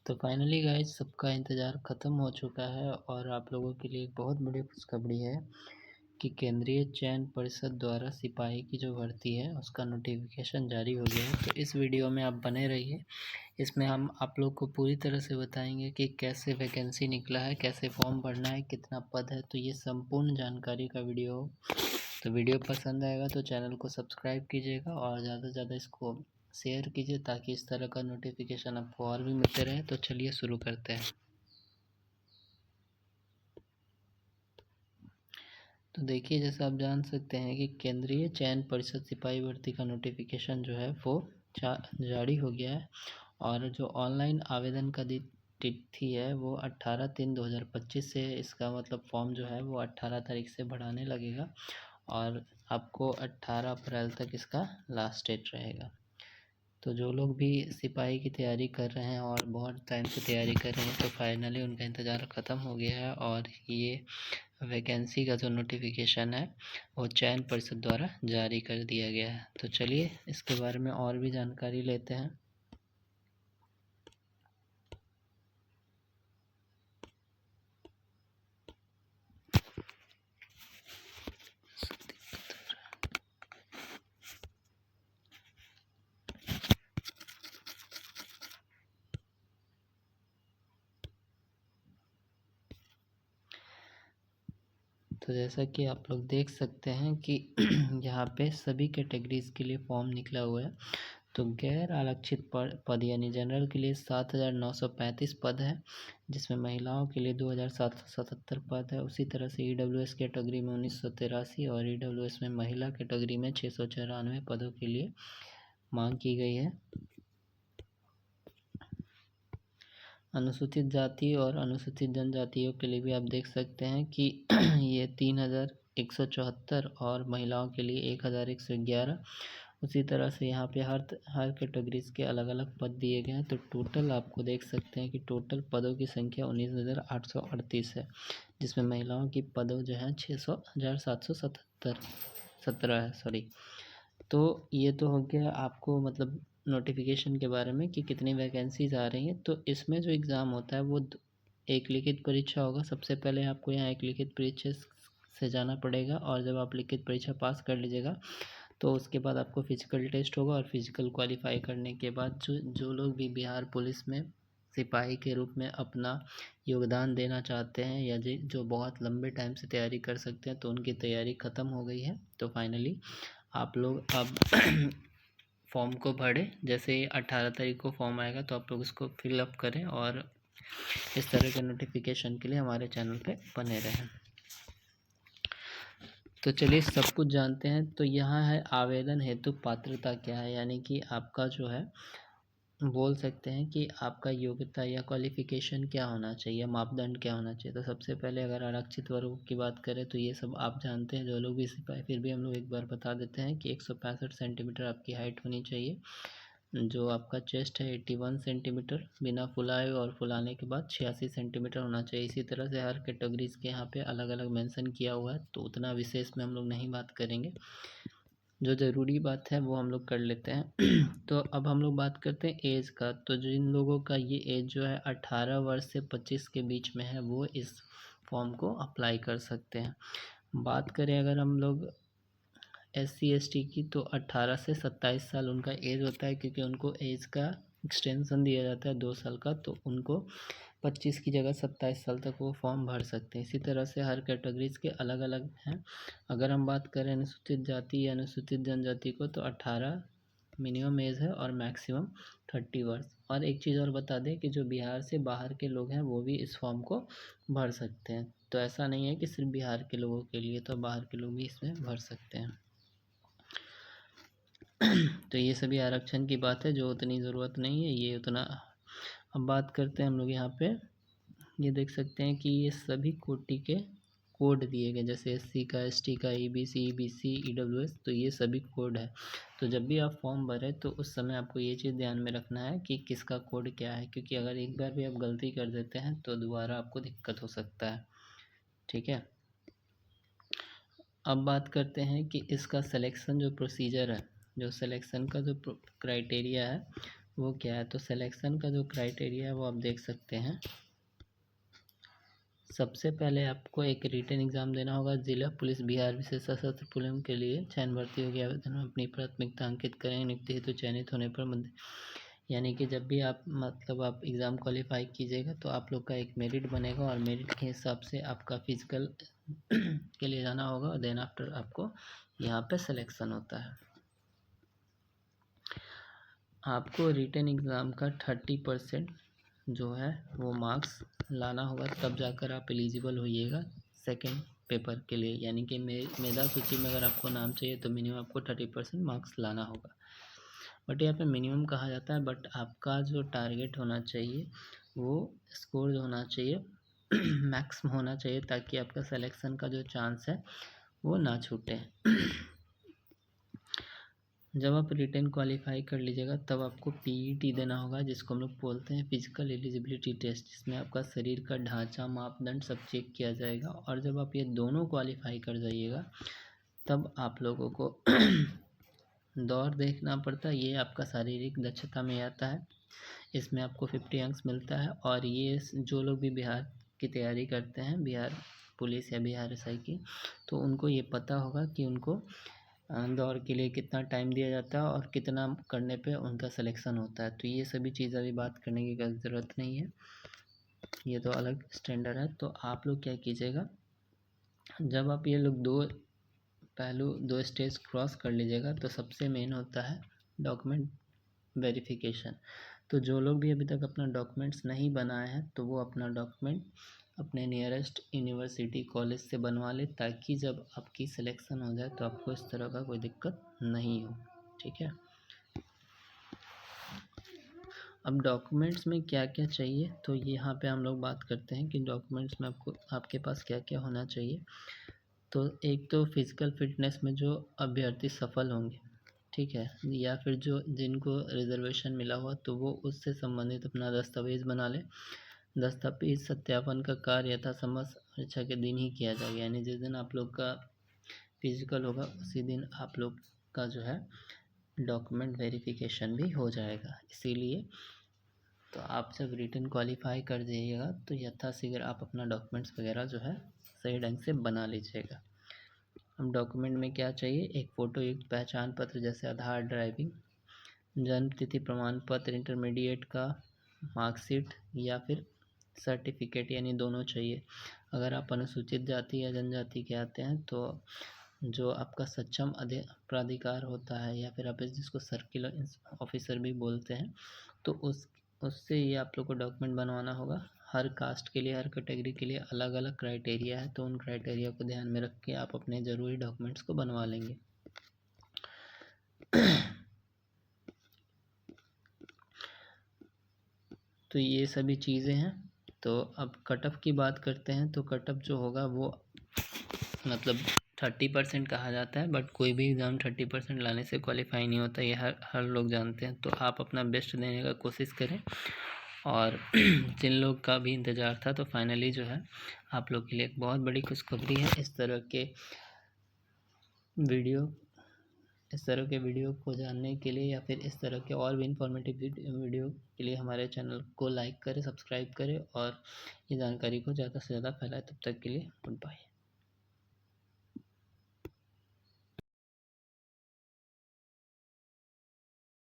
तो finally guys सबका इंतज़ार ख़त्म हो चुका है और आप लोगों के लिए एक बहुत बड़ी खुशखबरी है कि केंद्रीय चयन परिषद द्वारा सिपाही की जो भर्ती है उसका नोटिफिकेशन जारी हो गया है। तो इस वीडियो में आप बने रहिए। इसमें हम आप लोग को पूरी तरह से बताएंगे कि कैसे वैकेंसी निकला है, कैसे फॉर्म भरना है, कितना पद है। तो ये संपूर्ण जानकारी का वीडियो हो। तो वीडियो पसंद आएगा तो चैनल को सब्सक्राइब कीजिएगा और ज़्यादा से ज़्यादा इसको शेयर कीजिए ताकि इस तरह का नोटिफिकेशन आपको और भी मिलते रहे। तो चलिए शुरू करते हैं। तो देखिए, जैसा आप जान सकते हैं कि केंद्रीय चयन परिषद सिपाही भर्ती का नोटिफिकेशन जो है वो जारी हो गया है। और जो ऑनलाइन आवेदन का तिथि है वो 18/3/2025 से इसका मतलब फॉर्म जो है वो 18 तारीख से बढ़ाने लगेगा और आपको 18 अप्रैल तक इसका लास्ट डेट रहेगा। तो जो लोग भी सिपाही की तैयारी कर रहे हैं और बहुत टाइम से तैयारी कर रहे हैं तो फाइनली उनका इंतज़ार ख़त्म हो गया है और ये वैकेंसी का जो नोटिफिकेशन है वो चयन परिषद द्वारा जारी कर दिया गया है। तो चलिए इसके बारे में और भी जानकारी लेते हैं। तो जैसा कि आप लोग देख सकते हैं कि यहाँ पे सभी कैटेगरीज के लिए फॉर्म निकला हुआ है। तो गैर आरक्षित पद यानी जनरल के लिए 7,935 पद है, जिसमें महिलाओं के लिए 2,777 पद है। उसी तरह से ईडब्ल्यूएस कैटेगरी में 1983 और ईडब्ल्यूएस में महिला कैटेगरी में 694 पदों के लिए मांग की गई है। अनुसूचित जाति और अनुसूचित जनजातियों के लिए भी आप देख सकते हैं कि ये 3,174 और महिलाओं के लिए 1,111। उसी तरह से यहाँ पे हर कैटेगरीज के अलग अलग पद दिए गए हैं। तो टोटल आपको देख सकते हैं कि टोटल पदों की संख्या 19,838 है, जिसमें महिलाओं की पदों जो है 6,777 है सॉरी। तो ये तो हो गया आपको मतलब नोटिफिकेशन के बारे में कि कितनी वैकेंसीज आ रही हैं। तो इसमें जो एग्ज़ाम होता है वो एक लिखित परीक्षा होगा। सबसे पहले आपको यहाँ एक लिखित परीक्षा से जाना पड़ेगा और जब आप लिखित परीक्षा पास कर लीजिएगा तो उसके बाद आपको फिजिकल टेस्ट होगा और फिजिकल क्वालिफाई करने के बाद जो लोग भी बिहार पुलिस में सिपाही के रूप में अपना योगदान देना चाहते हैं या जो बहुत लंबे टाइम से तैयारी कर सकते हैं तो उनकी तैयारी ख़त्म हो गई है। तो फाइनली आप लोग अब फॉर्म को भरें। जैसे 18 तारीख को फॉर्म आएगा तो आप लोग उसको फिलअप करें और इस तरह के नोटिफिकेशन के लिए हमारे चैनल पे बने रहें। तो चलिए सब कुछ जानते हैं। तो यहाँ है आवेदन हेतु पात्रता क्या है, यानी कि आपका जो है बोल सकते हैं कि आपका योग्यता या क्वालिफ़िकेशन क्या होना चाहिए, मापदंड क्या होना चाहिए। तो सबसे पहले अगर आरक्षित वर्गों की बात करें तो ये सब आप जानते हैं जो लोग भी सिपाही, फिर भी हम लोग एक बार बता देते हैं कि 165 सेंटीमीटर आपकी हाइट होनी चाहिए। जो आपका चेस्ट है 81 सेंटीमीटर बिना फुलाए और फुलाने के बाद 86 सेंटीमीटर होना चाहिए। इसी तरह से हर कैटेगरीज़ के यहाँ पे अलग अलग मेंशन किया हुआ है तो उतना विशेष में हम लोग नहीं बात करेंगे। जो ज़रूरी बात है वो हम लोग कर लेते हैं। तो अब हम लोग बात करते हैं एज का। तो जिन लोगों का ये एज जो है 18 वर्ष से 25 के बीच में है वो इस फॉर्म को अप्लाई कर सकते हैं। बात करें अगर हम लोग SC/ST की तो 18 से 27 साल उनका एज होता है, क्योंकि उनको एज का एक्सटेंशन दिया जाता है 2 साल का। तो उनको 25 की जगह 27 साल तक वो फॉर्म भर सकते हैं। इसी तरह से हर कैटेगरीज़ के अलग अलग हैं। अगर हम बात करें अनुसूचित जाति या अनुसूचित जनजाति को तो 18 मिनिमम एज है और मैक्सिमम 30 वर्ष। और एक चीज़ और बता दें कि जो बिहार से बाहर के लोग हैं वो भी इस फॉर्म को भर सकते हैं। तो ऐसा नहीं है कि सिर्फ बिहार के लोगों के लिए, तो बाहर के लोग भी इसमें भर सकते हैं। तो ये सभी आरक्षण की बात है, जो उतनी ज़रूरत नहीं है ये उतना। अब बात करते हैं हम लोग यहाँ पे, ये देख सकते हैं कि ये सभी कोटि के कोड दिए गए, जैसे SC का, ST का, EBC, EBC, EWS, तो ये सभी कोड है। तो जब भी आप फॉर्म भरें तो उस समय आपको ये चीज़ ध्यान में रखना है कि किसका कोड क्या है, क्योंकि अगर एक बार भी आप गलती कर देते हैं तो दोबारा आपको दिक्कत हो सकता है। ठीक है, अब बात करते हैं कि इसका सिलेक्शन जो प्रोसीजर है, जो सिलेक्शन का जो क्राइटेरिया है वो क्या है। तो सिलेक्शन का जो क्राइटेरिया है वो आप देख सकते हैं। सबसे पहले आपको एक रिटन एग्ज़ाम देना होगा। जिला पुलिस बिहार विशेष सशस्त्र पुलिस के लिए चयन भर्तियों के आवेदन में अपनी प्राथमिकता अंकित करें। नियुक्ति हेतु चयनित होने पर यानी कि जब भी आप आप एग्ज़ाम क्वालिफाई कीजिएगा तो आप लोग का एक मेरिट बनेगा और मेरिट के हिसाब से आपका फिजिकल के लिए जाना होगा और देन आफ्टर आपको यहाँ पे सिलेक्शन होता है। आपको रिटन एग्ज़ाम का 30% जो है वो मार्क्स लाना होगा, तब जाकर आप एलिजिबल होइएगा सेकेंड पेपर के लिए। यानी कि मेधा सूची में अगर आपको नाम चाहिए तो मिनिमम आपको 30% मार्क्स लाना होगा। बट यहाँ पे मिनिमम कहा जाता है, बट आपका जो टारगेट होना चाहिए वो स्कोर जो होना चाहिए मैक्सिमम होना चाहिए, ताकि आपका सिलेक्शन का जो चांस है वो ना छूटे। जब आप रिटन क्वालिफाई कर लीजिएगा तब आपको पीईटी देना होगा, जिसको हम लोग बोलते हैं फिजिकल एलिजिबिलिटी टेस्ट, जिसमें आपका शरीर का ढांचा मापदंड सब चेक किया जाएगा। और जब आप ये दोनों क्वालिफाई कर जाइएगा तब आप लोगों को दौड़ देखना पड़ता है। ये आपका शारीरिक दक्षता में आता है, इसमें आपको 50 अंक मिलता है। और ये जो लोग भी बिहार की तैयारी करते हैं, बिहार पुलिस या बिहार एसआई की, तो उनको ये पता होगा कि उनको दौड़ के लिए कितना टाइम दिया जाता है और कितना करने पे उनका सिलेक्शन होता है। तो ये सभी चीज़ अभी बात करने की ज़रूरत नहीं है, ये तो अलग स्टैंडर्ड है। तो आप लोग क्या कीजिएगा, जब आप ये लोग दो स्टेज क्रॉस कर लीजिएगा तो सबसे मेन होता है डॉक्यूमेंट वेरिफिकेशन। तो जो लोग भी अभी तक अपना डॉक्यूमेंट्स नहीं बनाए हैं तो वो अपना डॉक्यूमेंट अपने नियरेस्ट यूनिवर्सिटी कॉलेज से बनवा ले, ताकि जब आपकी सिलेक्शन हो जाए तो आपको इस तरह का कोई दिक्कत नहीं हो। ठीक है। अब डॉक्यूमेंट्स में क्या क्या चाहिए, तो यहाँ पे हम लोग बात करते हैं कि डॉक्यूमेंट्स में आपके पास क्या क्या होना चाहिए। तो एक तो फिज़िकल फिटनेस में जो अभ्यर्थी सफल होंगे, ठीक है, या फिर जिनको रिजर्वेशन मिला हुआ, तो वो उससे संबंधित अपना दस्तावेज़ बना ले। दस्तावेज सत्यापन का कार्य यथासंभव परीक्षा के दिन ही किया जाएगा। यानी जिस दिन आप लोग का फिजिकल होगा उसी दिन आप लोग का जो है डॉक्यूमेंट वेरिफिकेशन भी हो जाएगा। इसीलिए तो आप जब रिटन क्वालिफाई कर जाइएगा तो यथाशीघ्र आप अपना डॉक्यूमेंट्स वगैरह जो है सही ढंग से बना लीजिएगा। अब डॉक्यूमेंट में क्या चाहिए, एक फ़ोटो युक्त पहचान पत्र जैसे आधार, ड्राइविंग, जन्म तिथि प्रमाण पत्र, इंटरमीडिएट का मार्कशीट या फिर सर्टिफिकेट, यानी दोनों चाहिए। अगर आप अनुसूचित जाति या जनजाति के आते हैं तो जो आपका सक्षम प्राधिकार होता है या फिर आप जिसको सर्किलर ऑफिसर भी बोलते हैं, तो उससे ये आप लोग को डॉक्यूमेंट बनवाना होगा। हर कास्ट के लिए, हर कैटेगरी के लिए अलग अलग क्राइटेरिया है, तो उन क्राइटेरिया को ध्यान में रख के आप अपने ज़रूरी डॉक्यूमेंट्स को बनवा लेंगे। तो ये सभी चीज़ें हैं। तो अब कटअप की बात करते हैं। तो कटअप जो होगा वो 30% कहा जाता है, बट कोई भी एग्ज़ाम 30% लाने से क्वालिफाई नहीं होता, ये हर लोग जानते हैं। तो आप अपना बेस्ट देने का कोशिश करें। और जिन लोग का भी इंतज़ार था, तो फाइनली जो है आप लोग के लिए एक बहुत बड़ी खुशखबरी है। इस तरह के वीडियो को जानने के लिए या फिर इस तरह के और भी इंफॉर्मेटिव वीडियो के लिए हमारे चैनल को लाइक करें, सब्सक्राइब करें और ये जानकारी को ज़्यादा से ज़्यादा फैलाएं। तब तक के लिए गुड बाय।